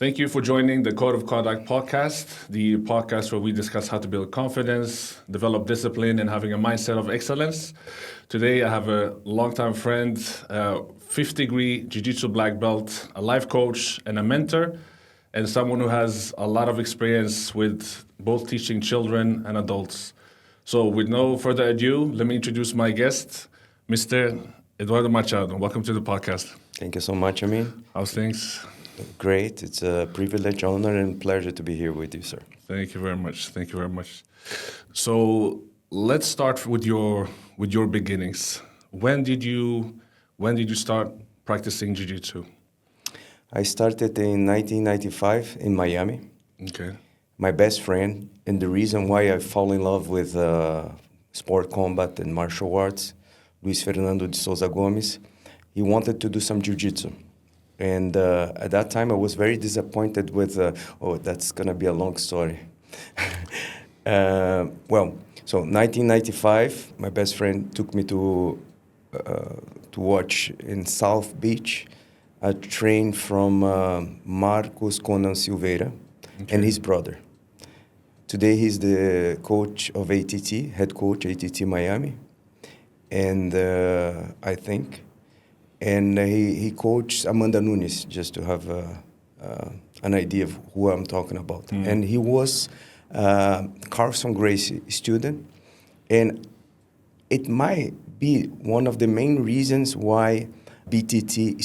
Thank you for joining the Code of Conduct podcast, the podcast where we discuss how to build confidence, develop discipline, and having a mindset of excellence. Today, I have a longtime friend, fifth-degree Jiu-Jitsu black belt, a life coach, and a mentor, and someone who has a lot of experience with both teaching children and adults. So with no further ado, let me introduce my guest, Mr. Eduardo Machado. Welcome to the podcast. Thank you so much, Amin. How's things? Great. It's a privilege, honor, and pleasure to be here with you, sir. Thank you very much. Thank you very much. So let's start with your beginnings. When did you start practicing jiu-jitsu? I started in 1995 in Miami. Okay. My best friend, and the reason why I fall in love with sport combat and martial arts, Luis Fernando de Souza Gomes, he wanted to do some jiu-jitsu. And at that time, I was very disappointed with, that's going to be a long story. So 1995, my best friend took me to watch in South Beach a train from Marcos Conan Silveira and his brother. Today, he's the coach of ATT, head coach, ATT Miami. And I think... And he coached Amanda Nunes, just to have an idea of who I'm talking about. Mm. And he was Carlson Gracie student. And it might be one of the main reasons why BTT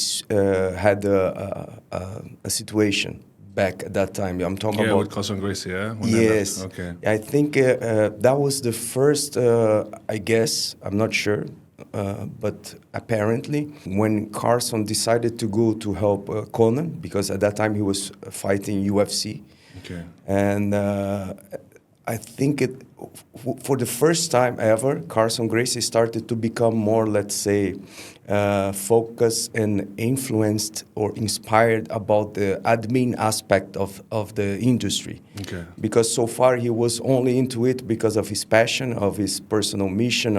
had a situation back at that time. I'm talking about... with Carlson Gracie, yeah? Yes. Okay. I think that was the first, I guess, I'm not sure, but apparently when Carlson decided to go to help Conan, because at that time he was fighting UFC. Okay. And I think for the first time ever, Carlson Gracie started to become more, let's say, focused and influenced or inspired about the admin aspect of the industry. Okay. Because so far he was only into it because of his passion, of his personal mission,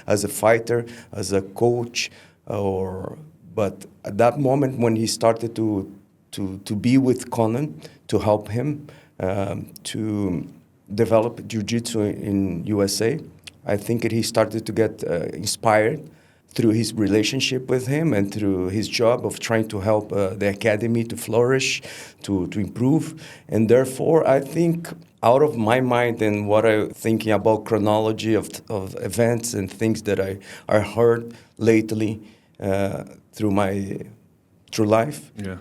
as a fighter, as a coach, but at that moment when he started to be with Conan, to help him to develop jiu-jitsu in USA, I think he started to get inspired through his relationship with him and through his job of trying to help the academy to flourish, to improve. And therefore, I think out of my mind and what I'm thinking about chronology of events and things that I heard lately through life. Yeah.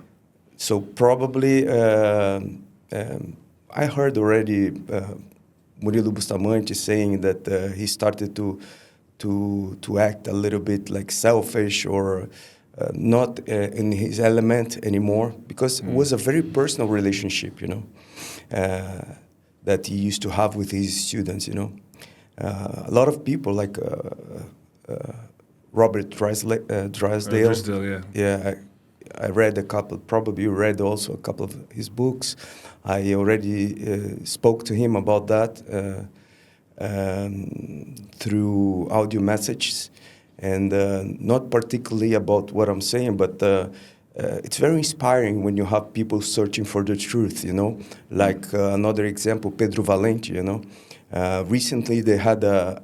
So probably I heard already Murilo Bustamante saying that he started to act a little bit like selfish or not in his element anymore, because it was a very personal relationship, that he used to have with his students, A lot of people like Robert Drysdale. Drysdale, yeah. Yeah, I read a couple, probably you read also a couple of his books. I already spoke to him about that through audio messages, and not particularly about what I'm saying, but it's very inspiring when you have people searching for the truth, Like another example, Pedro Valente, Recently they had a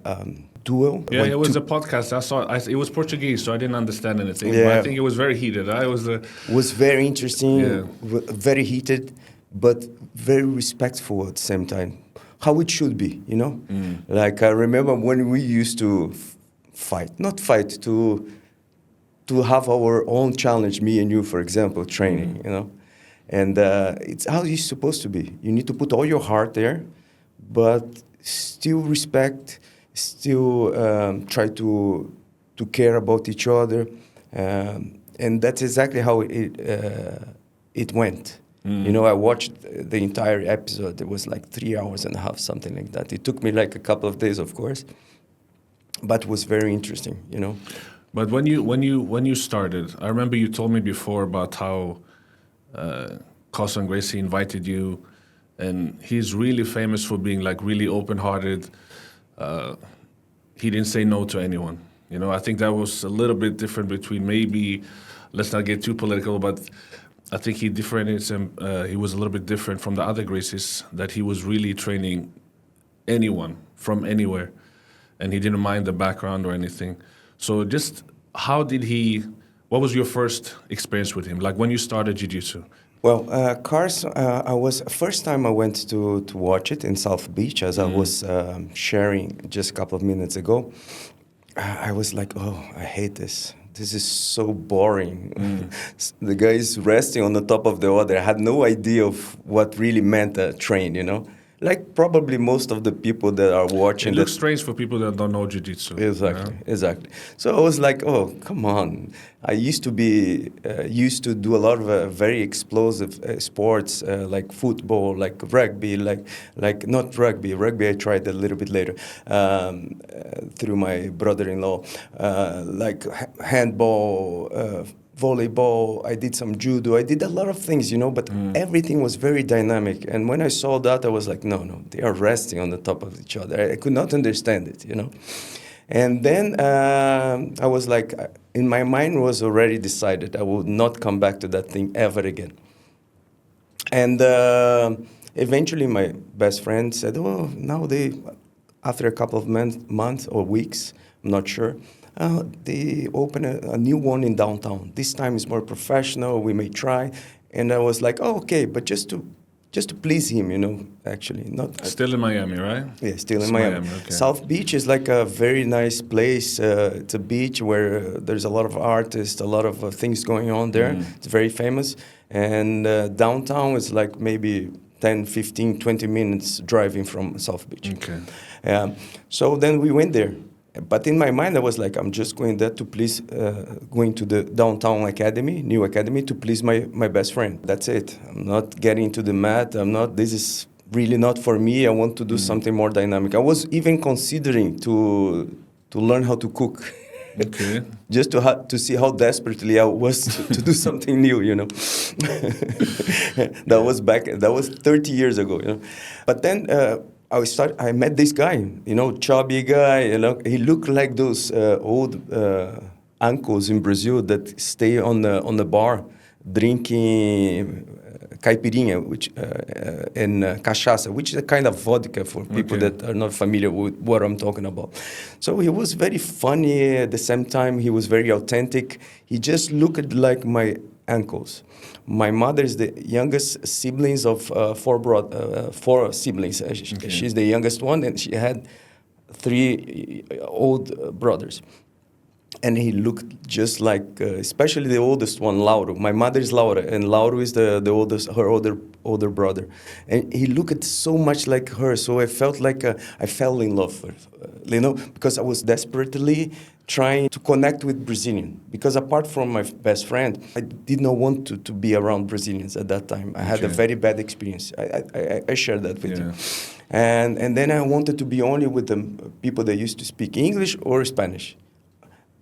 duel. Yeah, it was a podcast. I saw it was Portuguese, so I didn't understand anything. Yeah. But I think it was very heated. It was very interesting, yeah. Very heated, but very respectful at the same time. How it should be, Like I remember when we used to to have our own challenge, me and you, for example, training, And it's how you're supposed to be. You need to put all your heart there, but still respect, still try to care about each other, and that's exactly how it went. I watched the entire episode. It was like 3 hours and a half, something like that. It took me like a couple of days, of course, but it was very interesting, But when you started, I remember you told me before about how Carlson Gracie invited you, and he's really famous for being like really open-hearted. He didn't say no to anyone. I think that was a little bit different between maybe, let's not get too political, but I think he differentiates him. He was a little bit different from the other Gracies, that he was really training anyone from anywhere, and he didn't mind the background or anything. So just how did he, what was your first experience with him? Like when you started Jiu-Jitsu? Well, Cars, I was first time I went to watch it in South Beach, as I was sharing just a couple of minutes ago. I was like, oh, I hate this. This is so boring. The guy is resting on the top of the other. I had no idea of what really meant a train, you know? Like probably most of the people that are watching. It looks strange for people that don't know Jiu-Jitsu. Exactly, exactly. So I was like, oh, come on. I used to be, used to do a lot of very explosive sports, like football, like rugby, like not rugby. Rugby I tried a little bit later through my brother-in-law, like handball, volleyball, I did some judo, I did a lot of things, you know, but everything was very dynamic. And when I saw that, I was like, no, they are resting on the top of each other. I could not understand it, you know. And then I was like, in my mind was already decided I would not come back to that thing ever again. And eventually my best friend said, oh, now after a couple of months or weeks, I'm not sure, they open a new one in downtown. This time is more professional. We may try. And I was like, oh, okay, but just to please him, you know, actually. Not Still in Miami, right? Yeah, still in Miami. Okay. South Beach is like a very nice place. It's a beach where there's a lot of artists, a lot of things going on there. It's very famous. And downtown is like maybe 10, 15, 20 minutes driving from South Beach. Okay. So then we went there. But in my mind, I was like, I'm just going there to please, going to the downtown academy, new academy, to please my best friend. That's it. I'm not getting into the mat. This is really not for me. I want to do something more dynamic. I was even considering to learn how to cook. Okay. Just to see how desperately I was to do something new, you know. That was 30 years ago, you know. But then I met this guy, you know, chubby guy, you know. He looked like those old uncles in Brazil that stay on the bar drinking caipirinha, which and cachaça, which is a kind of vodka for people that are not familiar with what I'm talking about. So he was very funny at the same time. He was very authentic. He just looked like my uncles. My mother is the youngest siblings of four siblings. She's the youngest one, and she had 3 old brothers. And he looked just like, especially the oldest one, Lauro. My mother is Laura, and Lauro is the oldest, her older brother. And he looked so much like her, so I felt like I fell in love with her, you know, because I was desperately trying to connect with Brazilian. Because apart from my best friend, I did not want to be around Brazilians at that time. I had a very bad experience. I shared that with you. And then I wanted to be only with the people that used to speak English or Spanish.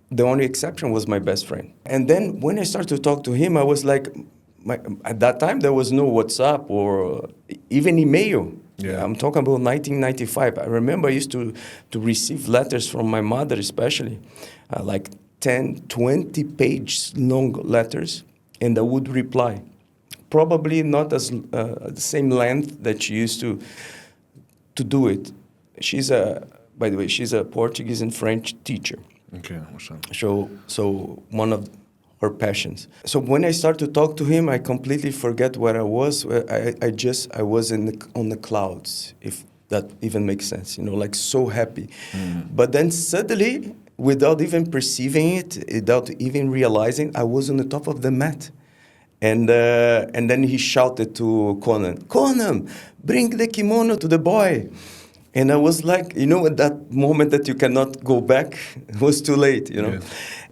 The only exception was my best friend. And then when I started to talk to him, I was like, at that time, there was no WhatsApp or even email. Yeah. I'm talking about 1995. I remember I used to receive letters from my mother especially, like 10, 20-page long letters, and I would reply. Probably not as the same length that she used to do it. By the way, she's a Portuguese and French teacher. Okay, so one of her passions. So when I start to talk to him, I completely forget where I was. I was on the clouds, if that even makes sense. You know, like so happy. But then suddenly, without even perceiving it, without even realizing, I was on the top of the mat. And then he shouted to Conan, bring the kimono to the boy. And I was like, you know, at that moment that you cannot go back, it was too late, you know. Yeah.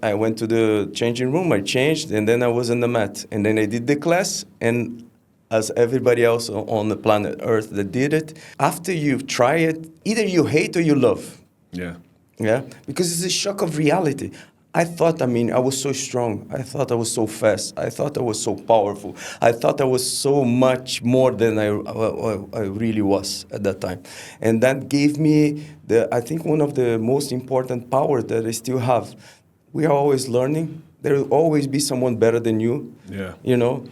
I went to the changing room, I changed, and then I was on the mat. And then I did the class, and as everybody else on the planet Earth that did it, after you try it, either you hate or you love. Yeah. Yeah? Because it's a shock of reality. I was so strong. I thought I was so fast. I thought I was so powerful. I thought I was so much more than I really was at that time. And that gave me, I think, one of the most important powers that I still have. We are always learning. There will always be someone better than you. Yeah. You know,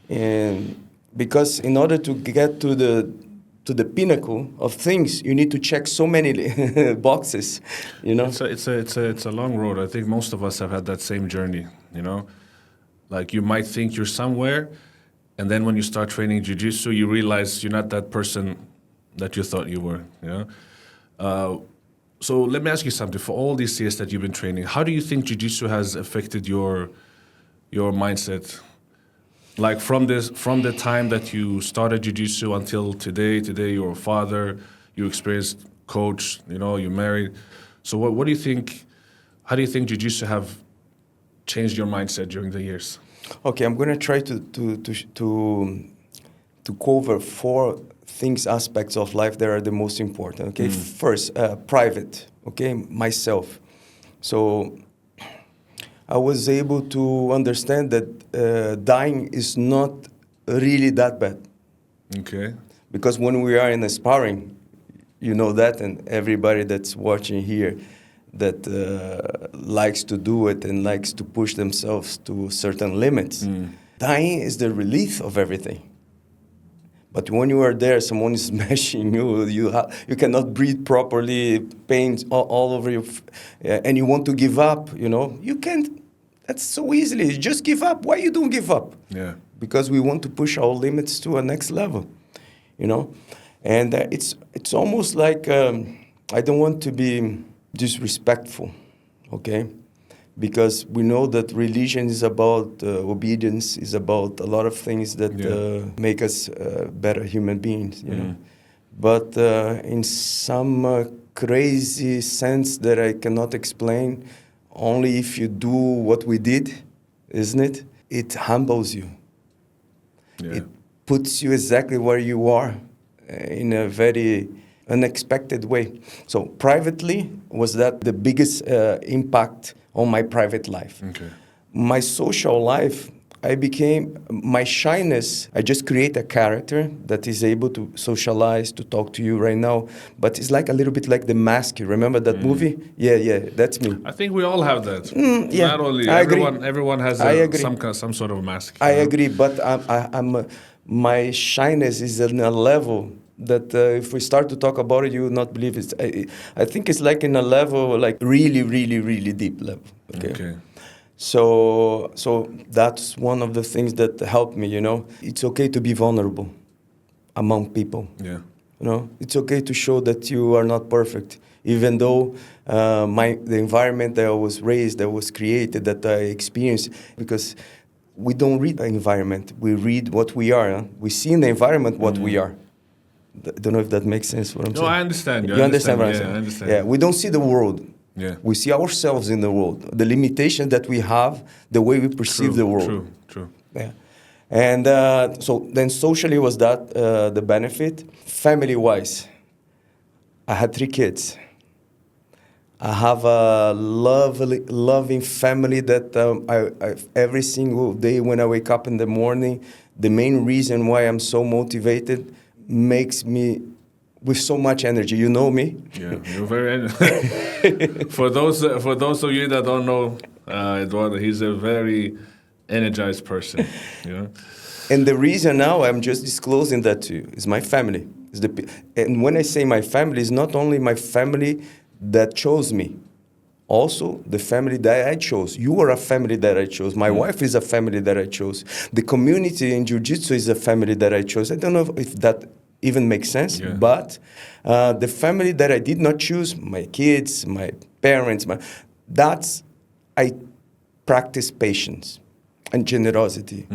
And because in order to get to the pinnacle of things, you need to check so many boxes, you know. It's a long road. I think most of us have had that same journey, you know. Like you might think you're somewhere, and then when you start training jiu-jitsu, you realize you're not that person that you thought you were, you know. So let me ask you something. For all these years that you've been training, how do you think jiu-jitsu has affected your mindset? Like from the time that you started jiu-jitsu until today you're a father, you experienced coach, you know, you're married. So what do you think, how do you think jiu-jitsu have changed your mindset during the years? Okay, I'm going to try to cover four aspects of life that are the most important. Okay, first, private. Okay, myself. So I was able to understand that dying is not really that bad. Okay. Because when we are in a sparring, you know that, and everybody that's watching here that likes to do it and likes to push themselves to certain limits. Dying is the relief of everything. But when you are there, someone is smashing you, you cannot breathe properly, pain all over you, and you want to give up, you know. You can't. That's so easily. You just give up. Why you don't give up? Yeah. Because we want to push our limits to a next level, you know. And it's almost like I don't want to be disrespectful, okay? Because we know that religion is about obedience, is about a lot of things that make us better human beings, you know. But in some crazy sense that I cannot explain, only if you do what we did, isn't it? It humbles you. Yeah. It puts you exactly where you are in a very unexpected way. So privately, was that the biggest impact on my private life. Okay. My social life, my shyness, I just create a character that is able to socialize, to talk to you right now, but it's like a little bit like The Mask. You remember that movie? Yeah, that's me. I think we all have that. Yeah, Not only I everyone has I agree. some sort of mask. I you know? agree, but my shyness is on a level that if we start to talk about it, you will not believe it. I think it's like in a level, like really, really, really deep level. Okay. So that's one of the things that helped me, you know. It's okay to be vulnerable among people. Yeah. You know, it's okay to show that you are not perfect, even though the environment that I was raised, that was created, that I experienced, because we don't read the environment, we read what we are. Huh? We see in the environment what we are. I don't know if that makes sense what I'm saying. No, I understand. You understand what I'm saying? I understand. Yeah, we don't see the world. Yeah. We see ourselves in the world, the limitation that we have, the way we perceive the world. True. Yeah. And so then socially was that the benefit. Family-wise, I had 3 kids. I have a loving family that I every single day when I wake up in the morning, the main reason why I'm so motivated makes me with so much energy. You know me. Yeah, you're very. For those of you that don't know Eduardo, he's a very energized person. You know. And the reason now I'm just disclosing that to you is my family. And when I say my family, it's not only my family that chose me, also the family that I chose. You are a family that I chose. My wife is a family that I chose. The community in Jiu-Jitsu is a family that I chose. I don't know if that even makes sense, but the family that I did not choose, my kids, my parents, I practice patience and generosity.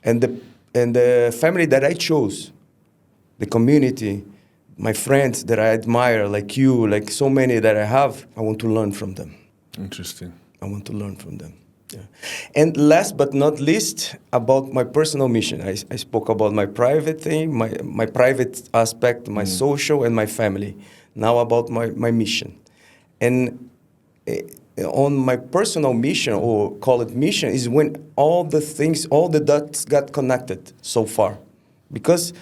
And the family that I chose, the community, my friends that I admire, like you, like so many that I have, I want to learn from them. Interesting. I want to learn from them. Yeah. And last but not least, about my personal mission. I spoke about my private thing, my private aspect, my social, and my family. Now about my mission. And on my personal mission, or call it mission, is when all the dots got connected so far. Because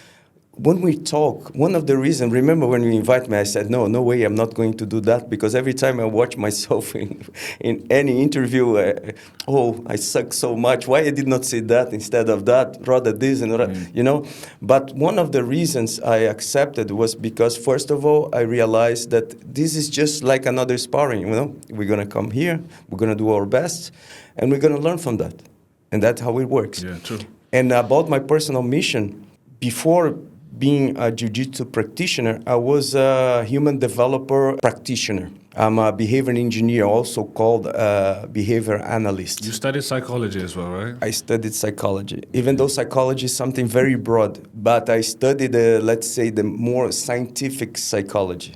when we talk, one of the reasons, remember when you invite me, I said, no way, I'm not going to do that, because every time I watch myself in any interview, I suck so much. Why I did not say that instead of that, rather this and that, you know? But one of the reasons I accepted was because, first of all, I realized that this is just like another sparring, you know? We're going to come here, we're going to do our best, and we're going to learn from that. And that's how it works. Yeah, true. And about my personal mission, before being a jiu-jitsu practitioner, I was a human developer practitioner. I'm a behavior engineer, also called behavior analyst. You studied psychology as well, right? I studied psychology, even though psychology is something very broad, but I studied, let's say, the more scientific psychology.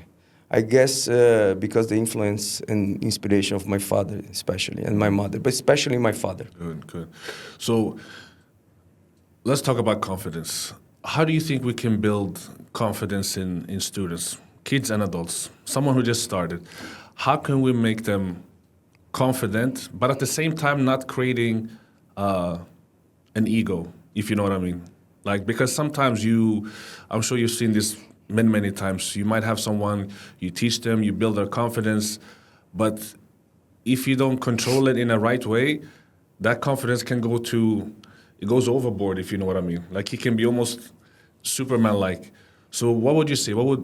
I guess because the influence and inspiration of my father, especially, and my mother, but especially my father. Good. So let's talk about confidence. How do you think we can build confidence in students, kids and adults, someone who just started? How can we make them confident, but at the same time not creating an ego, if you know what I mean? Like, because sometimes I'm sure you've seen this many times. You might have someone, you teach them, you build their confidence, but if you don't control it in a right way, that confidence can it goes overboard, if you know what I mean. Like, he can be almost Superman-like. So what would you say? What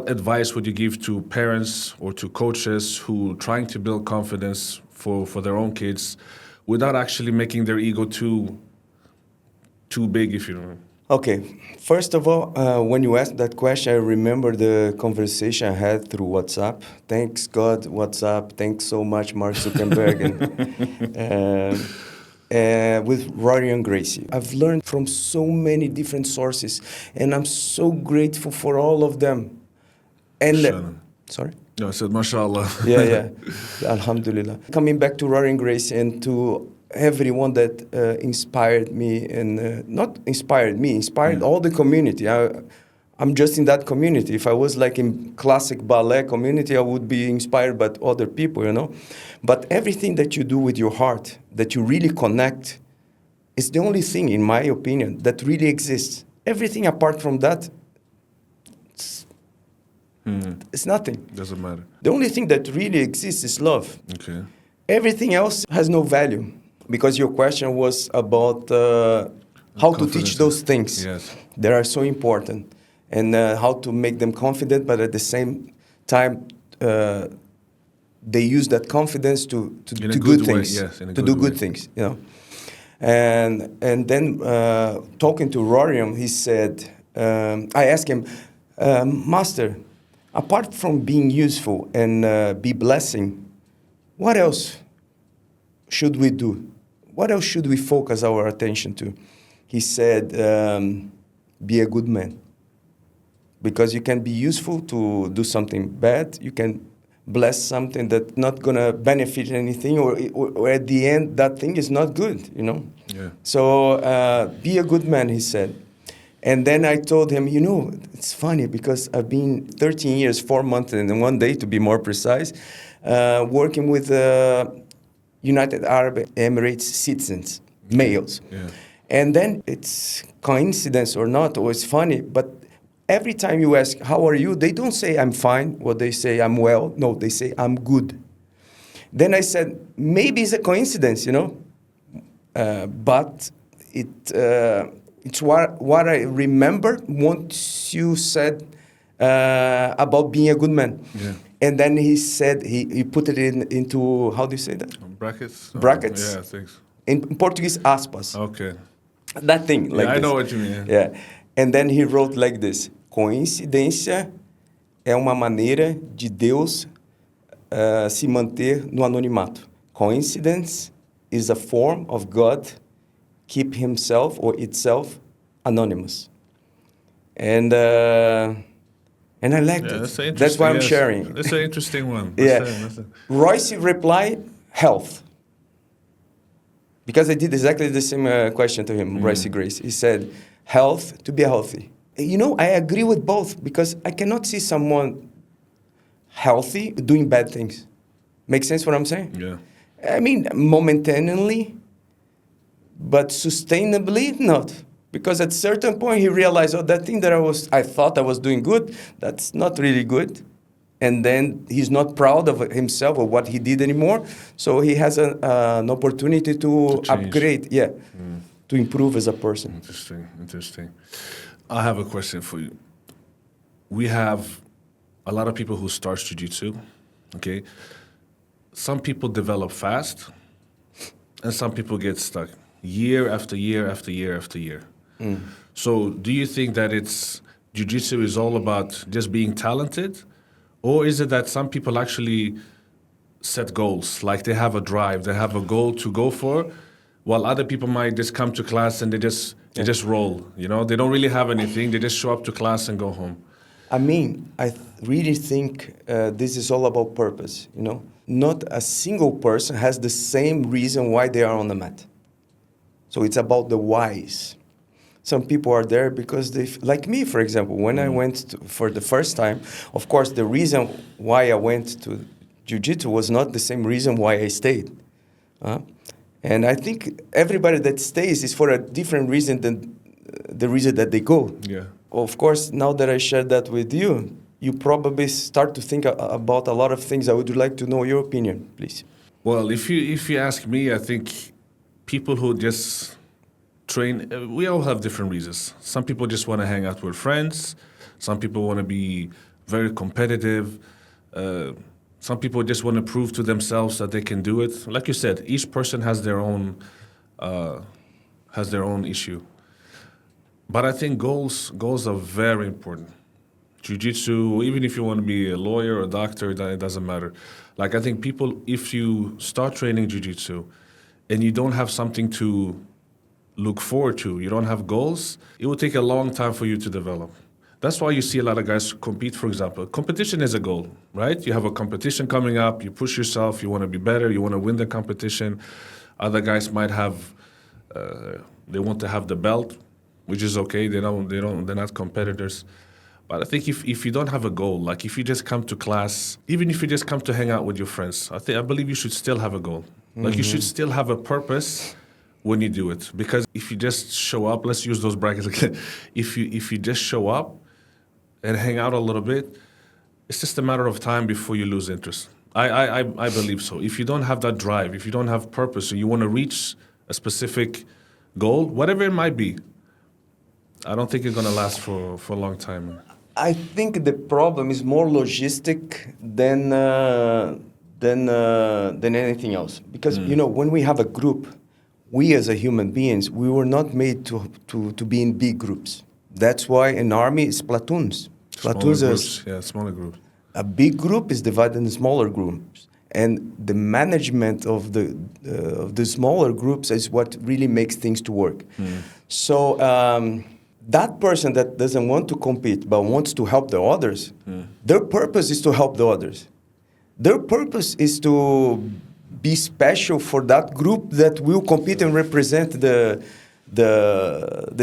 advice would you give to parents or to coaches who trying to build confidence for their own kids without actually making their ego too big, if you know? Okay, first of all, when you asked that question, I remember the conversation I had through WhatsApp. Thanks God, WhatsApp. Thanks so much, Mark Zuckerberg. With Rory and Gracie. I've learned from so many different sources, and I'm so grateful for all of them. And sorry? No, I said, mashallah. Yeah. Alhamdulillah. Coming back to Rory and Gracie and to everyone that inspired me, and not inspired me, inspired all the community. I'm just in that community. If I was like in classic ballet community, I would be inspired by other people, you know. But everything that you do with your heart, that you really connect, is the only thing, in my opinion, that really exists. Everything apart from that, it's nothing. Doesn't matter. The only thing that really exists is love. Okay. Everything else has no value. Because your question was about how to teach those things. Yes. That are so important. And how to make them confident, but at the same time, they use that confidence to do good things. Yes, in a to good do way. good things, you know. And then talking to Rorium, he said, I asked him, Master, apart from being useful and be blessing, what else should we do? What else should we focus our attention to? He said, be a good man. Because you can be useful to do something bad, you can bless something that's not going to benefit anything, or at the end, that thing is not good, you know? Yeah. So be a good man, he said. And then I told him, you know, it's funny because I've been 13 years, 4 months, and 1 day to be more precise, working with United Arab Emirates citizens, males. Yeah. And then it's coincidence or not, or it's funny, but every time you ask, how are you? They don't say, I'm fine, or they say, I'm well. No, they say, I'm good. Then I said, maybe it's a coincidence, you know? But it's what I remember once you said about being a good man. Yeah. And then he said, he put it into, how do you say that? Brackets? Brackets. Yeah, thanks. In Portuguese, aspas. Okay. That thing, like Yeah, I this. know what you mean. Yeah. And then he wrote like this: coincidência é uma maneira de Deus se manter no anonimato. Coincidence is a form of God keep himself or itself anonymous. And I liked it. That's why I'm sharing. That's an interesting one. Yeah. Royce replied, health. Because I did exactly the same question to him, Royce Grace. He said, health, to be healthy. You know, I agree with both because I cannot see someone healthy doing bad things. Make sense what I'm saying? Yeah. I mean, momentarily, but sustainably, not. Because at a certain point he realized, oh, that thing that I thought I was doing good, that's not really good. And then he's not proud of himself or what he did anymore. So he has an opportunity to change. upgrade, to improve as a person. Interesting. I have a question for you. We have a lot of people who start jiu-jitsu, okay? Some people develop fast, and some people get stuck year after year after year after year. So do you think that jiu-jitsu is all about just being talented? Or is it that some people actually set goals, like they have a drive, they have a goal to go for, while other people might just come to class and they just roll, you know? They don't really have anything, they just show up to class and go home. I mean, really think this is all about purpose, you know? Not a single person has the same reason why they are on the mat. So it's about the whys. Some people are there because like me, for example, when I went for the first time, of course, the reason why I went to Jiu-Jitsu was not the same reason why I stayed. And I think everybody that stays is for a different reason than the reason that they go. Yeah. Of course, now that I shared that with you, you probably start to think about a lot of things. I would like to know your opinion, please. Well, if you ask me, I think people who just train, we all have different reasons. Some people just want to hang out with friends. Some people want to be very competitive. Some people just want to prove to themselves that they can do it. Like you said, each person has their own issue. But I think goals are very important. Jiu-Jitsu, even if you want to be a lawyer or a doctor, it doesn't matter. Like I think people, if you start training Jiu-Jitsu and you don't have something to look forward to, you don't have goals, it will take a long time for you to develop. That's why you see a lot of guys compete, for example. Competition is a goal, right? You have a competition coming up, you push yourself, you want to be better, you want to win the competition. Other guys might have, they want to have the belt, which is okay, they're not competitors. But I think if you don't have a goal, like if you just come to class, even if you just come to hang out with your friends, I believe you should still have a goal. Like you should still have a purpose when you do it. Because if you just show up, let's use those brackets again. If you just show up and hang out a little bit, it's just a matter of time before you lose interest. I believe so. If you don't have that drive, if you don't have purpose, and you want to reach a specific goal, whatever it might be, I don't think it's going to last for a long time. I think the problem is more logistic than anything else. Because, you know, when we have a group, we as a human beings, we were not made to be in big groups. That's why an army is platoons. Smaller groups. A big group is divided into smaller groups. And the management of the smaller groups is what really makes things to work. So that person that doesn't want to compete but wants to help the others, their purpose is to help the others. Their purpose is to be special for that group that will compete and represent the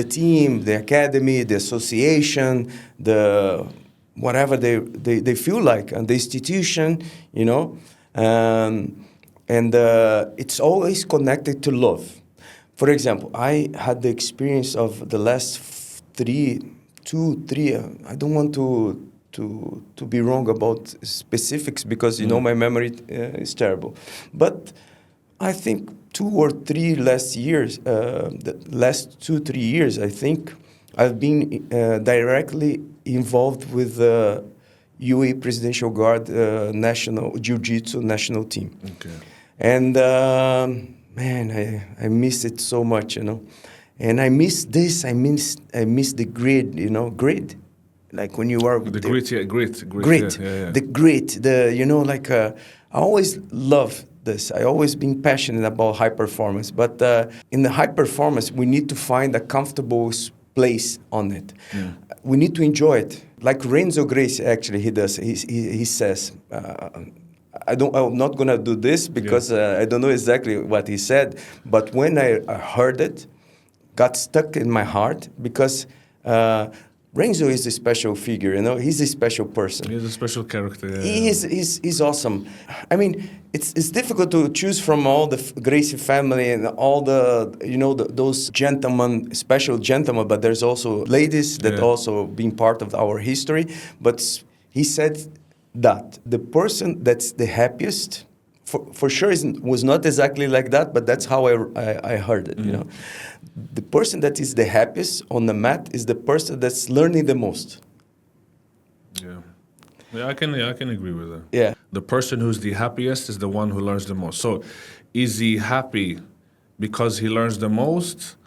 team, the academy, the association, the whatever they feel like, and the institution, you know. And it's always connected to love. For example, I had the experience of the last two, three. I don't want to be wrong about specifics because you know my memory is terrible. But I think 2 or 3 last years, the last 2-3 years, I think I've been directly involved with the UAE Presidential Guard national Jiu-Jitsu national team. Okay. And man, I miss it so much, you know. And I miss this. I miss the grid, you know, grid. Like when you are the grit, yeah, grit. Yeah. The grit, you know, like I always love this. I always been passionate about high performance, but in the high performance, we need to find a comfortable place on it. We need to enjoy it. Like Renzo Gracie, actually, he does. He says, I'm not gonna do this because I don't know exactly what he said, but when I heard it, got stuck in my heart because Renzo is a special figure, you know. He's a special person. He's a special character. Yeah. He's awesome. I mean, it's difficult to choose from all the Gracie family and all the, you know, those gentlemen, special gentlemen, but there's also ladies that also been part of our history. But he said that the person that's the happiest, for sure was not exactly like that, but that's how I heard it, you know. The person that is the happiest on the mat is the person that's learning the most. Yeah, I can agree with that. Yeah. The person who's the happiest is the one who learns the most. So, is he happy because he learns the most?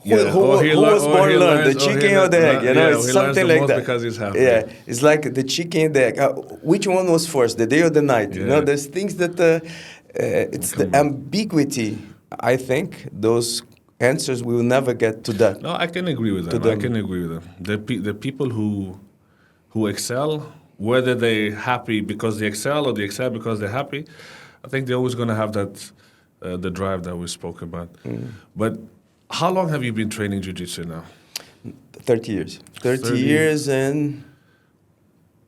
Who was born learned, the chicken or the egg? You know, it's something like that. Because he's happy. Yeah, it's like the chicken and the egg. Which one was first, the day or the night? You know, there's things that it's the ambiguity. I think those answers we will never get to that. No, I can agree with that. I can agree with that. The people who excel, whether they're happy because they excel or they excel because they're happy, I think they're always going to have that the drive that we spoke about. But how long have you been training jiu-jitsu now? 30 years. 30 years and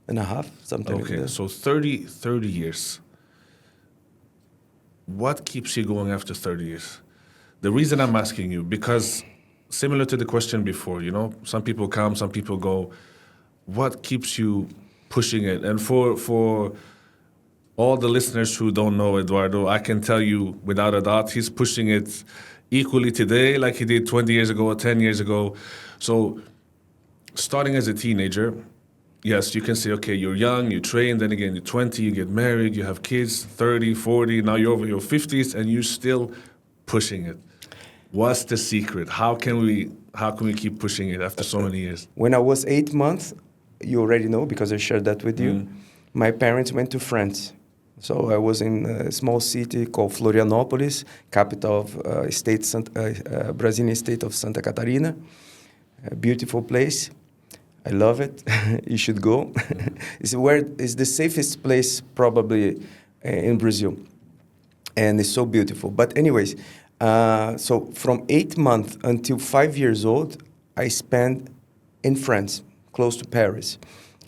a half, something like that. Okay, so 30 years. What keeps you going after 30 years? The reason I'm asking you, because similar to the question before, you know, some people come, some people go. What keeps you pushing it? And for all the listeners who don't know Eduardo, I can tell you without a doubt, he's pushing it equally today like he did 20 years ago or 10 years ago. So starting as a teenager, yes, you can say, okay, you're young, you train, then again, you're 20, you get married, you have kids, 30, 40, now you're over your 50s, and you're still pushing it. What's the secret? How can we keep pushing it after so many years? When I was 8 months, you already know because I shared that with you, my parents went to France. So I was in a small city called Florianópolis, capital of Brazilian state of Santa Catarina. A beautiful place. I love it. You should go. It's the safest place probably in Brazil. And it's so beautiful. But anyways, so from 8 months until 5 years old, I spent in France, close to Paris.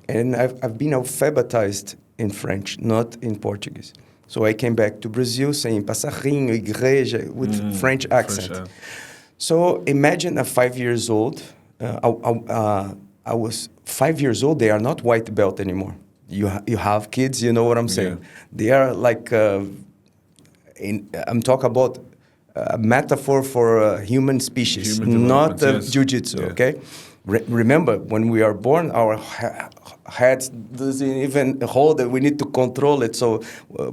And I've been alphabetized in French, not in Portuguese. So I came back to Brazil saying passarinho, igreja, with French accent. So imagine a 5 years old. I was 5 years old. They are not white belt anymore. You have kids, you know what I'm saying. Yeah. They are like, I'm talking about a metaphor for human species, not jiu-jitsu, okay? Remember, when we are born, our heads doesn't even hold it. We need to control it, so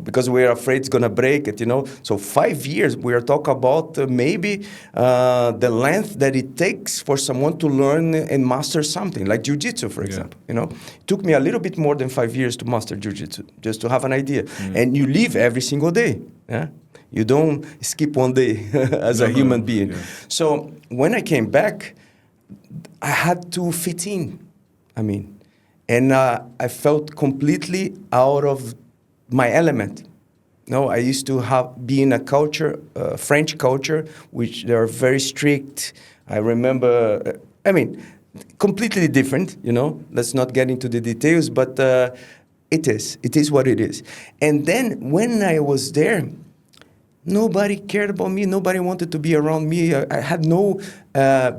because we are afraid it's going to break it, you know. So 5 years, we are talking about maybe the length that it takes for someone to learn and master something, like jiu-jitsu, for example, you know. It took me a little bit more than 5 years to master jiu-jitsu, just to have an idea. And you live every single day, yeah? You don't skip one day as a human being. Yeah. So when I came back, I had to fit in, and I felt completely out of my element. No, I used to be in a culture, French culture, which they are very strict. I remember, completely different, you know. Let's not get into the details, but it is what it is. And then when I was there, nobody cared about me. Nobody wanted to be around me. I had no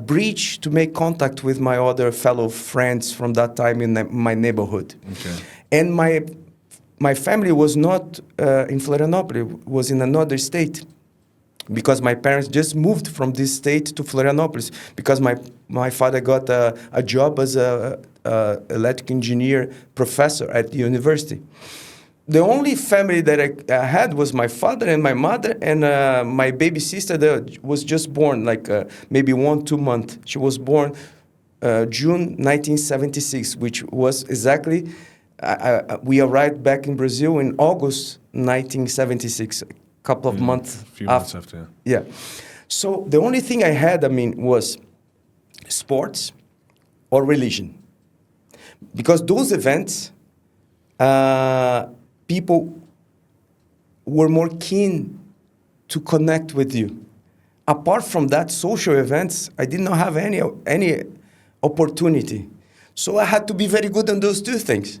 bridge to make contact with my other fellow friends from that time in my neighborhood. Okay. And my family was not in Florianópolis, was in another state, because my parents just moved from this state to Florianópolis because my father got a job as a electric engineer professor at the university. The only family that I had was my father and my mother and my baby sister that was just born, like maybe 1-2 months. She was born June 1976, which was exactly, we arrived back in Brazil in August 1976, a couple of months after. A few months after, yeah. So the only thing I had, was sports or religion. Because those events, people were more keen to connect with you. Apart from that, social events, I did not have any opportunity. So I had to be very good on those two things.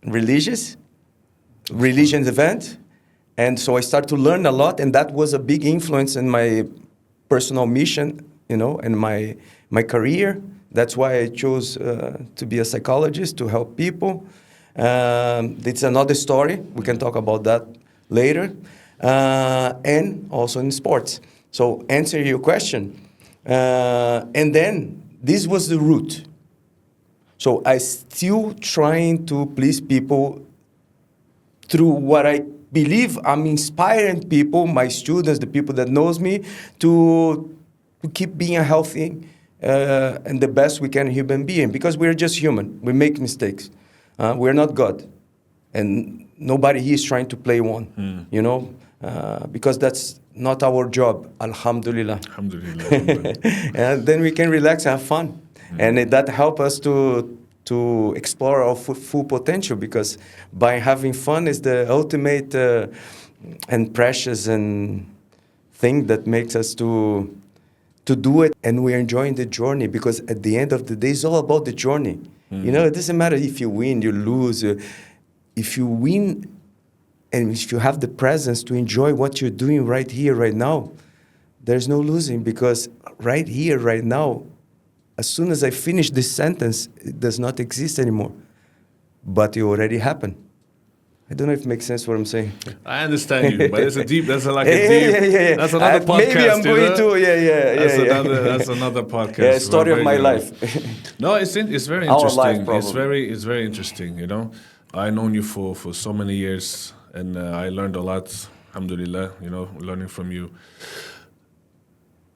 Religion event. And so I started to learn a lot, and that was a big influence in my personal mission, and my career. That's why I chose to be a psychologist, to help people. It's another story. We can talk about that later. And also in sports. So answer your question. And then this was the root. So I still trying to please people through what I believe I'm inspiring people, my students, the people that knows me, to keep being a healthy and the best we can human being, because we're just human. We make mistakes. We're not God. And nobody here is trying to play one, because that's not our job, alhamdulillah. Alhamdulillah. And then we can relax and have fun. And that helps us to explore our full potential, because by having fun is the ultimate and precious and thing that makes us to do it, and we're enjoying the journey, because at the end of the day, it's all about the journey. It doesn't matter if you win, you lose. If you win, and if you have the presence to enjoy what you're doing right here, right now, there's no losing, because right here, right now, as soon as I finish this sentence, it does not exist anymore. But it already happened. I don't know if it makes sense what I'm saying. I understand you, but it's a deep. That's like a deep. Yeah. That's another podcast. Maybe I'm going to. That's another podcast. Yeah, story of my life. No, it's very Our interesting. life, probably. It's very interesting. I've known you for so many years, and I learned a lot. Alhamdulillah, learning from you.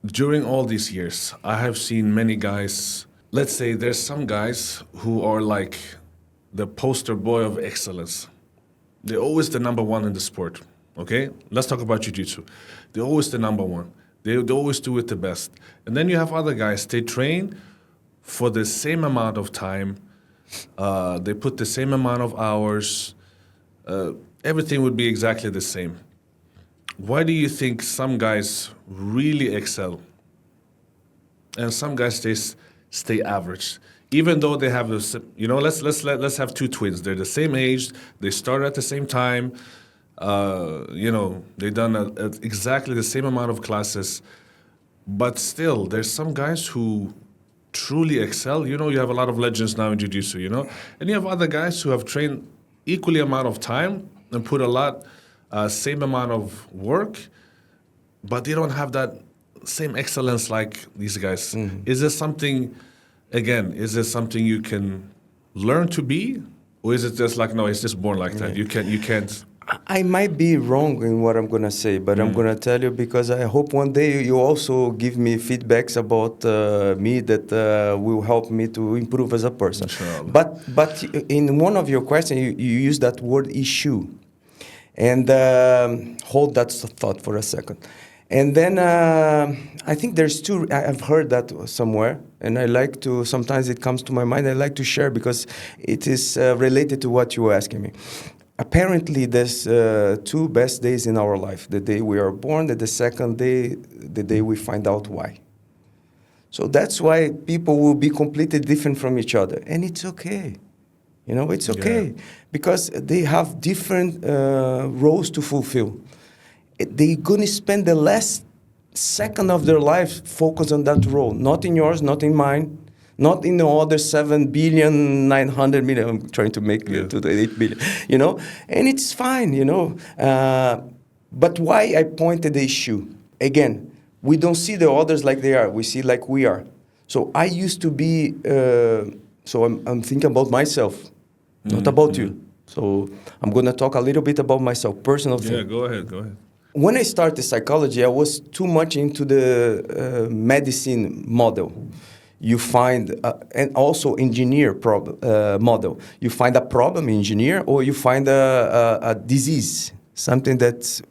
During all these years, I have seen many guys. Let's say there's some guys who are like the poster boy of excellence. They're always the number one in the sport, okay? Let's talk about Jiu-Jitsu. They're always the number one. They always do it the best. And then you have other guys, they train for the same amount of time. They put the same amount of hours. Everything would be exactly the same. Why do you think some guys really excel and some guys stay average? Even though they have let's have two twins. They're the same age. They started at the same time. They've done exactly the same amount of classes. But still, there's some guys who truly excel. You have a lot of legends now in Jiu-Jitsu, and you have other guys who have trained equally amount of time and put a lot, same amount of work, but they don't have that same excellence like these guys. Mm-hmm. Is this something you can learn to be? Or is it just like, no, it's just born like that? You can't. I might be wrong in what I'm going to say, but I'm going to tell you, because I hope one day you also give me feedbacks about me that will help me to improve as a person. Inshallah. But in one of your questions, you use that word issue. And hold that thought for a second. And then I think there's two, I've heard that somewhere, and I like to, sometimes it comes to my mind, I like to share because it is related to what you were asking me. Apparently, there's two best days in our life. The day we are born, and the second day, the day we find out why. So that's why people will be completely different from each other. And it's okay. It's okay. Yeah. Because they have different roles to fulfill. They're going to spend the last second of their life focused on that role. Not in yours, not in mine. Not in the other 7,900,000,000. I'm trying to make it to the 8 billion, and it's fine, But why I pointed the issue? Again, we don't see the others like they are. We see like we are. So I used to be, so I'm thinking about myself, not about you. So I'm going to talk a little bit about myself, personal thing. Yeah, go ahead. When I started psychology, I was too much into the medicine model. You find, and also engineer model. You find a problem, engineer, or you find a disease, something that's,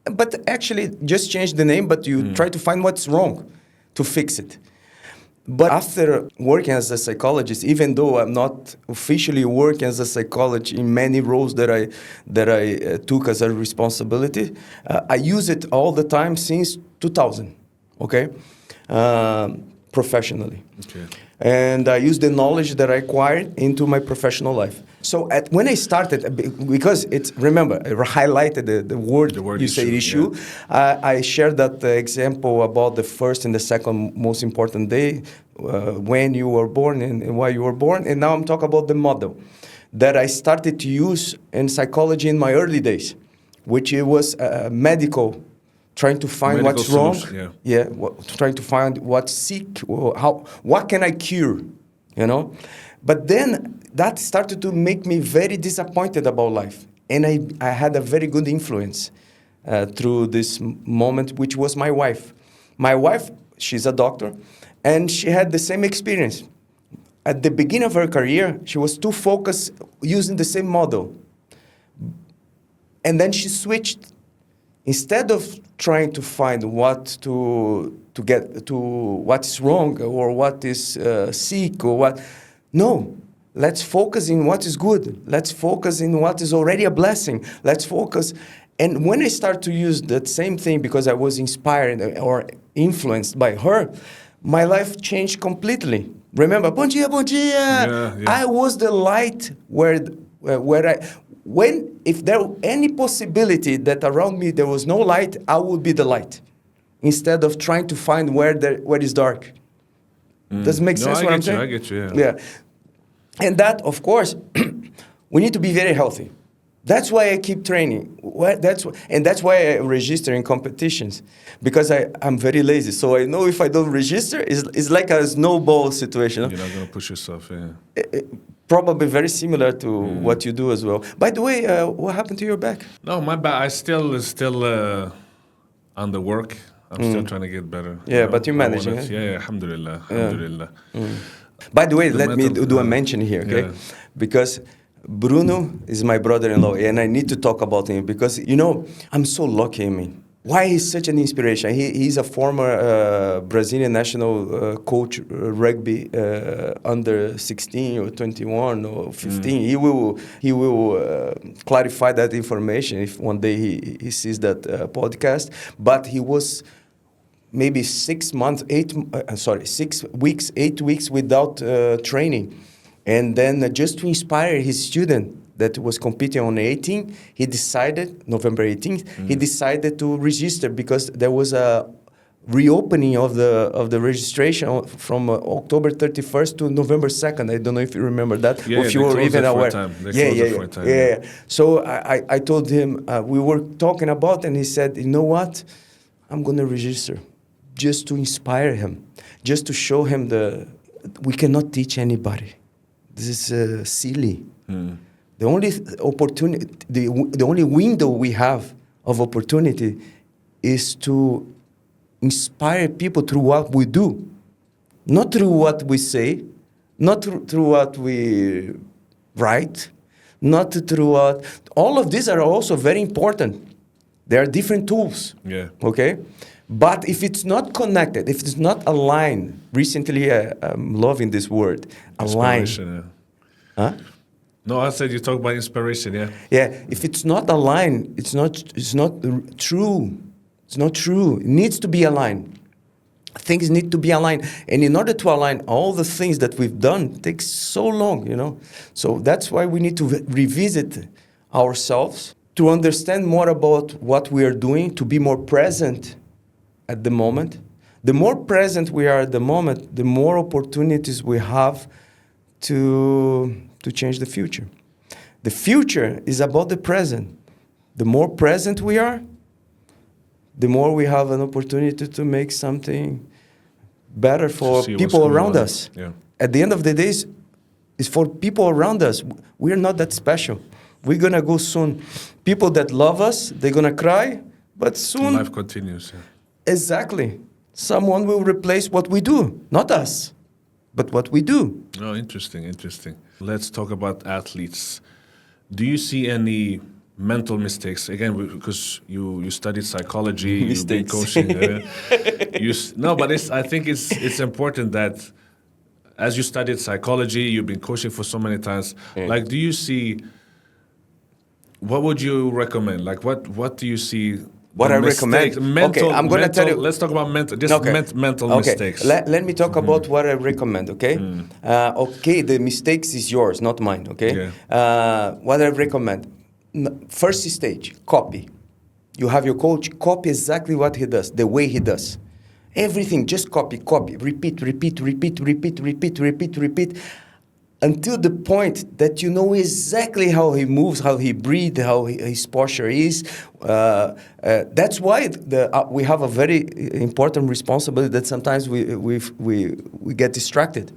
but actually just change the name, but you try to find what's wrong to fix it. But after working as a psychologist, even though I'm not officially working as a psychologist in many roles that I took as a responsibility, I use it all the time since 2000, okay? professionally. Okay. And I used the knowledge that I acquired into my professional life. So when I started, because remember, I highlighted the word you say issue. Yeah. I shared that example about the first and the second most important day, when you were born and why you were born. And now I'm talking about the model that I started to use in psychology in my early days, which it was medical, trying to find Medical what's wrong. solution, Trying to find what's sick, or what can I cure, you know? But then that started to make me very disappointed about life. And I had a very good influence through this moment, which was my wife. My wife, she's a doctor, and she had the same experience. At the beginning of her career, she was too focused using the same model. And then she switched. Instead of trying to find what's wrong or what is sick or what, no, let's focus in what is good. Let's focus in what is already a blessing. Let's focus. And when I start to use that same thing because I was inspired or influenced by her, my life changed completely. Remember, bom dia, bom dia. Yeah. I was the light if there were any possibility that around me there was no light, I would be the light, instead of trying to find where is dark. Does it make sense what I'm saying? I get you, yeah. And that, of course, we need to be very healthy. That's why I keep training. That's why I register in competitions, because I'm very lazy. So I know if I don't register, it's like a snowball situation. You're not going to push yourself, Probably very similar to what you do as well. By the way, what happened to your back? No, my back, I still under work. I'm still trying to get better. Yeah, but you're managing. Yeah, alhamdulillah. Alhamdulillah. By the way, let me do a mention here, okay? Yeah. Because Bruno is my brother-in-law, and I need to talk about him because, I'm so lucky, I mean. Why he's such an inspiration? He's a former Brazilian national coach, rugby under 16 or 21 or 15. He will clarify that information if one day he sees that podcast. But he was maybe 6 weeks, 8 weeks without training. And then just to inspire his student that was competing on 18, he decided, November 18th, he decided to register because there was a reopening of the registration from October 31st to November 2nd. I don't know if you remember that, or if you were even aware. Yeah. So I told him, we were talking about, and he said, you know what? I'm going to register just to inspire him, just to show him we cannot teach anybody. This is silly. The only opportunity, the only window we have of opportunity is to inspire people through what we do, not through what we say, not through what we write, not through what. All of these are also very important. There are different tools. Yeah. Okay? But if it's not connected, if it's not aligned, recently I'm loving this word, aligned. Huh? No, I said you talk about inspiration, yeah. Yeah, if it's not aligned, it's not true. It's not true. It needs to be aligned. Things need to be aligned. And in order to align all the things that we've done, it takes so long, So that's why we need to revisit ourselves, to understand more about what we are doing, to be more present at the moment. The more present we are at the moment, the more opportunities we have to change the future. The future is about the present. The more present we are, the more we have an opportunity to make something better for people around us. Yeah. At the end of the day, it's for people around us. We're not that special. We're going to go soon. People that love us, they're going to cry, but soon... Life continues. Yeah. Exactly. Someone will replace what we do, not us, but what we do. Oh, interesting. Let's talk about athletes. Do you see any mental mistakes? Again, because you studied psychology, you've been coaching. But I think it's important that as you studied psychology, you've been coaching for so many times. Yeah. Like, do you see? What would you recommend? Like, what do you see What I recommend. Mistakes, mental, Okay, I'm gonna tell you. Let's talk about mental, mental Okay. mistakes. Let me talk about what I recommend. Okay. Okay, the mistakes is yours, not mine. Okay. Yeah. What I recommend. First stage, copy. You have your coach, copy exactly what he does, the way he does. Everything, just copy, repeat, until the point that you know exactly how he moves, how he breathes, how his posture is. That's why we have a very important responsibility that sometimes we get distracted.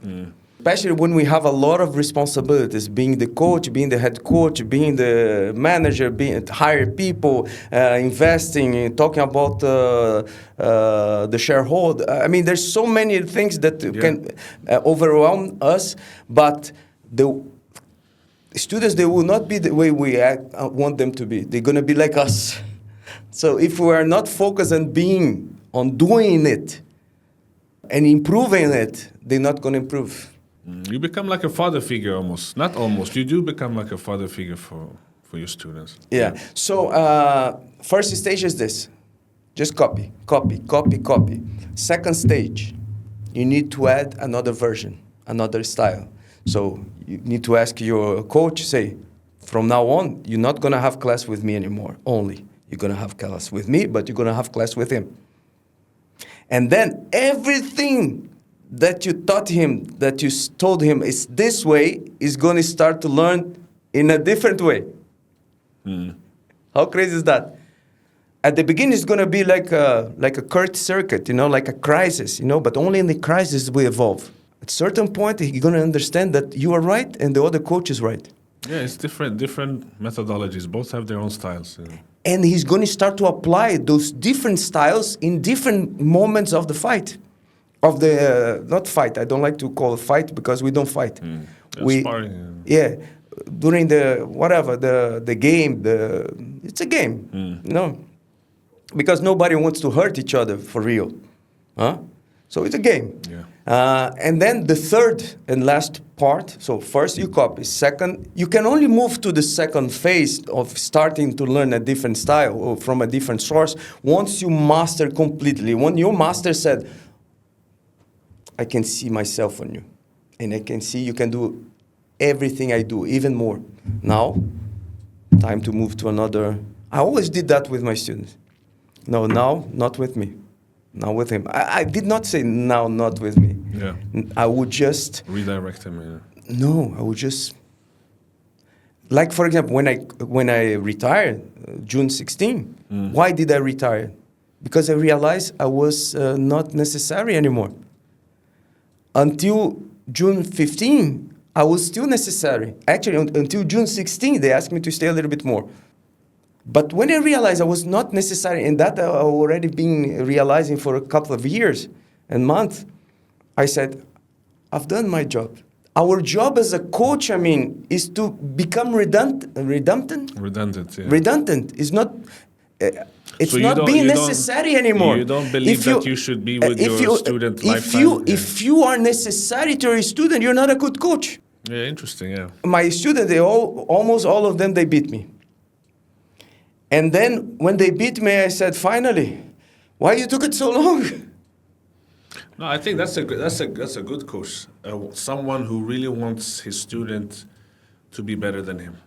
Especially when we have a lot of responsibilities, being the coach, being the head coach, being the manager, being hire people, investing, talking about the shareholder. I mean, there's so many things that can overwhelm us, but the students, they will not be the way we want them to be. They're going to be like us. So if we are not focused on doing it, and improving it, they're not going to improve. You become like a father figure almost. Not almost. You do become like a father figure for your students. Yeah. So first stage is this. Just copy. Second stage, you need to add another version, another style. So you need to ask your coach, say, from now on, you're not going to have class with me anymore, only. You're going to have class with me, but you're going to have class with him. And then everything that you taught him, that you told him is this way, is going to start to learn in a different way. How crazy is that? At the beginning, it's going to be like a curt circuit, like a crisis, but only in the crisis we evolve. At a certain point, you're going to understand that you are right and the other coach is right. Yeah, it's different methodologies. Both have their own styles. And he's going to start to apply those different styles in different moments of the fight. Not fight, I don't like to call it fight because we don't fight. Sparring. Yeah, during the game, it's a game, because nobody wants to hurt each other for real. So it's a game. Yeah. And then the third and last part, so first you copy. Second, you can only move to the second phase of starting to learn a different style or from a different source once you master completely. When your master said, I can see myself on you, and I can see you can do everything I do, even more. Now, time to move to another. I always did that with my students. No, now, not with me. Now with him. I did not say now, not with me. Yeah. I would just redirect him. Yeah. No, I would just, like for example, when I retired, June 16. Why did I retire? Because I realized I was not necessary anymore. Until June 15, I was still necessary. Actually, until June 16, they asked me to stay a little bit more. But when I realized I was not necessary, and that I already been realizing for a couple of years and months, I said, I've done my job. Our job as a coach, is to become redundant. Redundant, yeah. Redundant is not. It's so not being necessary anymore. You don't believe that you should be with your student lifetime? If you are necessary to your student, you're not a good coach. Yeah, interesting, yeah. My students, almost all of them, they beat me. And then when they beat me, I said, finally, why you took it so long? No, I think that's a good coach. Someone who really wants his student to be better than him.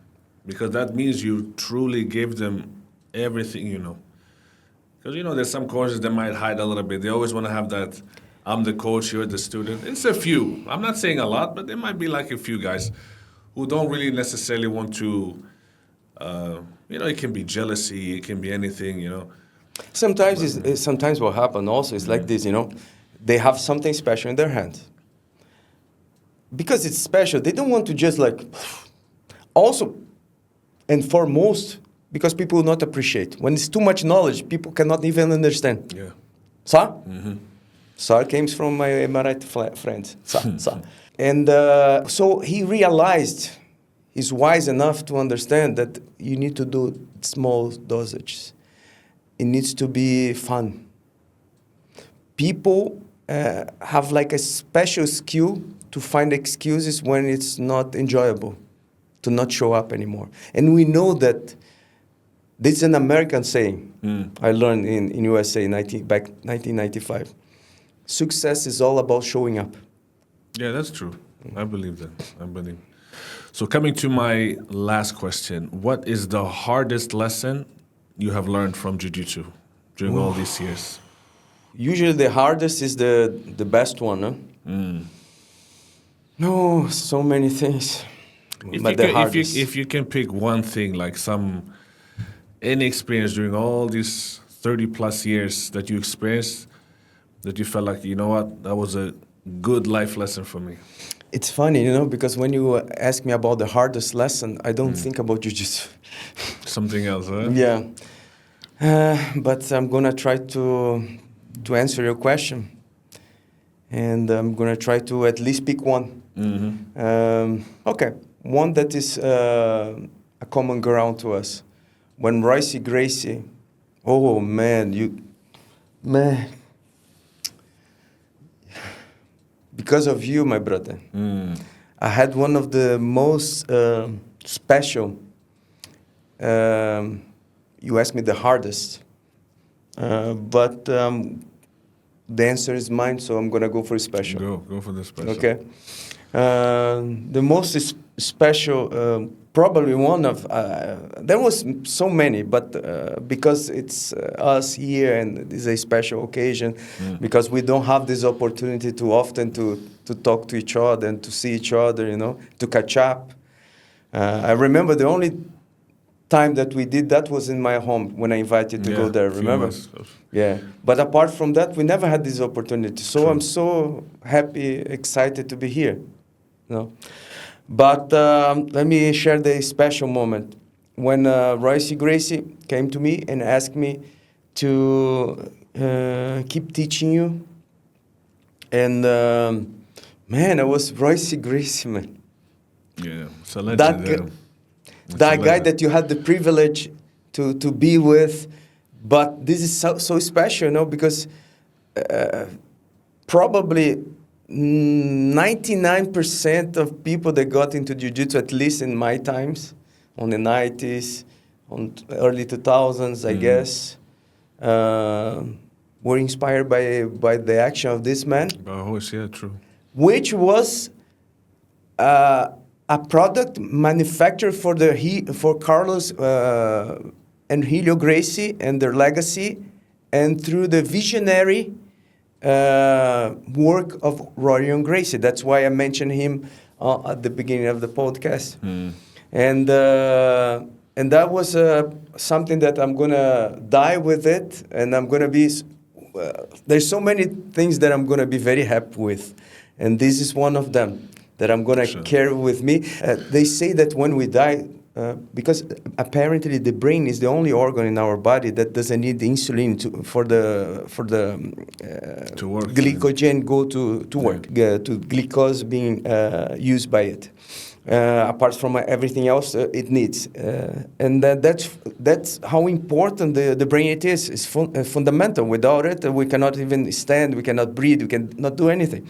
Because that means you truly give them everything you know. Because, there's some coaches that might hide a little bit. They always want to have that, I'm the coach, you're the student. It's a few. I'm not saying a lot, but there might be like a few guys who don't really necessarily want to, it can be jealousy, it can be anything, Sometimes what happens also is like this, they have something special in their hand. Because it's special, they don't want to just also, and for most, because people will not appreciate. When it's too much knowledge, people cannot even understand. Yeah. Sa? Mm-hmm. Sa came from my Emirati friend. Sa. And so he realized, he's wise enough to understand that you need to do small dosages. It needs to be fun. People have a special skill to find excuses when it's not enjoyable, to not show up anymore. And we know that This is an American saying I learned in USA back 1995. Success is all about showing up. Yeah, that's true. I believe that. I believe. So coming to my last question, what is the hardest lesson you have learned from Jiu-Jitsu during all these years? Usually the hardest is the best one, huh? No, so many things. But the hardest. If you can pick one thing, like any experience during all these 30 plus years that you experienced, that you felt like, you know what, that was a good life lesson for me. It's funny, because when you ask me about the hardest lesson, I don't think about Jiu-Jitsu. Something else, huh? Yeah. But I'm going to try to answer your question. And I'm going to try to at least pick one. Okay. One that is a common ground to us. When Royce Gracie, oh man, because of you, my brother, I had one of the most special, you asked me the hardest, but the answer is mine, so I'm going to go for special. Go for the special. Okay. The most special, probably one of, there was so many, but because it's us here and it is a special occasion, because we don't have this opportunity too often to talk to each other and to see each other, to catch up. I remember the only time that we did that was in my home when I invited to go there, remember? Yeah. But apart from that, we never had this opportunity. So I'm so happy, excited to be here. But let me share the special moment when Royce Gracie came to me and asked me to keep teaching you. And man, I was Royce Gracie, man. Yeah, it's a legend. That guy that you had the privilege to be with. But this is so special, because probably 99% of people that got into Jiu-Jitsu, at least in my times, on the 90s, on early 2000s, I guess, were inspired by the action of this man. Yeah, true. Which was a product manufactured for Carlos and Helio Gracie and their legacy, and through the visionary work of Rorion Gracie. That's why I mentioned him at the beginning of the podcast. And that was something that I'm going to die with it, and I'm going to be... there's so many things that I'm going to be very happy with, and this is one of them that I'm going to carry with me. They say that when we die, because apparently the brain is the only organ in our body that doesn't need the insulin for the to work, glycogen go to work, to glucose being used by it. Apart from everything else it needs, and that's how important the brain it is. It's fundamental. Without it, we cannot even stand, we cannot breathe, we cannot do anything.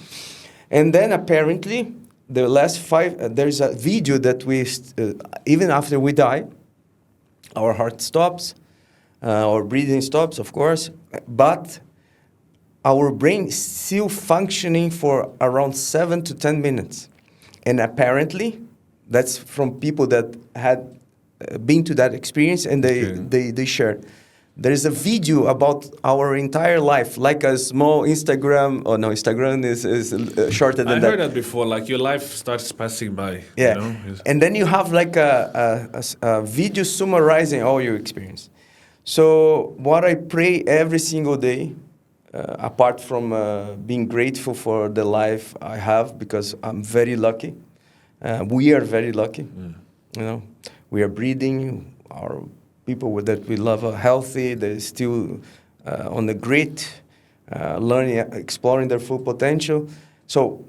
And then apparently, the last 5, there's a video that we, even after we die, our heart stops, our breathing stops, of course, but our brain is still functioning for around 7 to 10 minutes. And apparently, that's from people that had been to that experience, and they shared. There is a video about our entire life, like a small Instagram. Oh no, Instagram is shorter than that. I heard that before. Like your life starts passing by. Yeah, and then you have like a video summarizing all your experience. So what I pray every single day, apart from being grateful for the life I have, because I'm very lucky. We are very lucky. We are breathing. Our people that we love are healthy. They're still on the grit, learning, exploring their full potential. So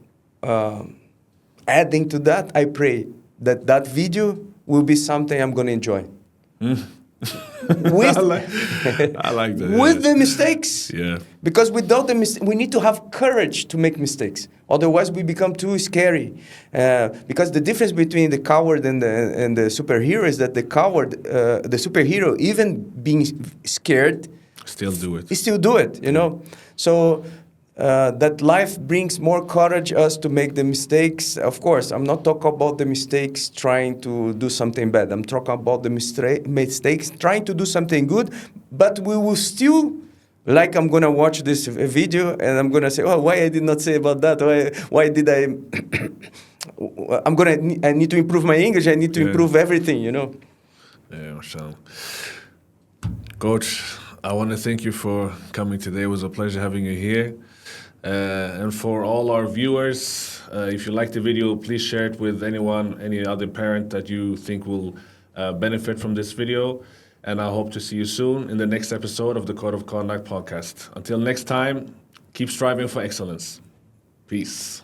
adding to that, I pray that video will be something I'm going to enjoy. with, I like that. with the mistakes. Yeah. Because without we need to have courage to make mistakes. Otherwise, we become too scary. Because the difference between the coward and the superhero is that the coward, the superhero, even being scared, Still do it. he still do it, you know. So that life brings more courage us to make the mistakes. Of course, I'm not talking about the mistakes trying to do something bad. I'm talking about the mistakes trying to do something good, but we will still, like I'm going to watch this video and I'm going to say, oh, why I did not say about that? Why did I... I need to improve my English. I need to improve everything, you know. Yeah, Machado. Coach, I want to thank you for coming today. It was a pleasure having you here. And for all our viewers, if you like the video, please share it with anyone, any other parent that you think will benefit from this video. And I hope to see you soon in the next episode of the Code of Conduct podcast. Until next time, keep striving for excellence. Peace.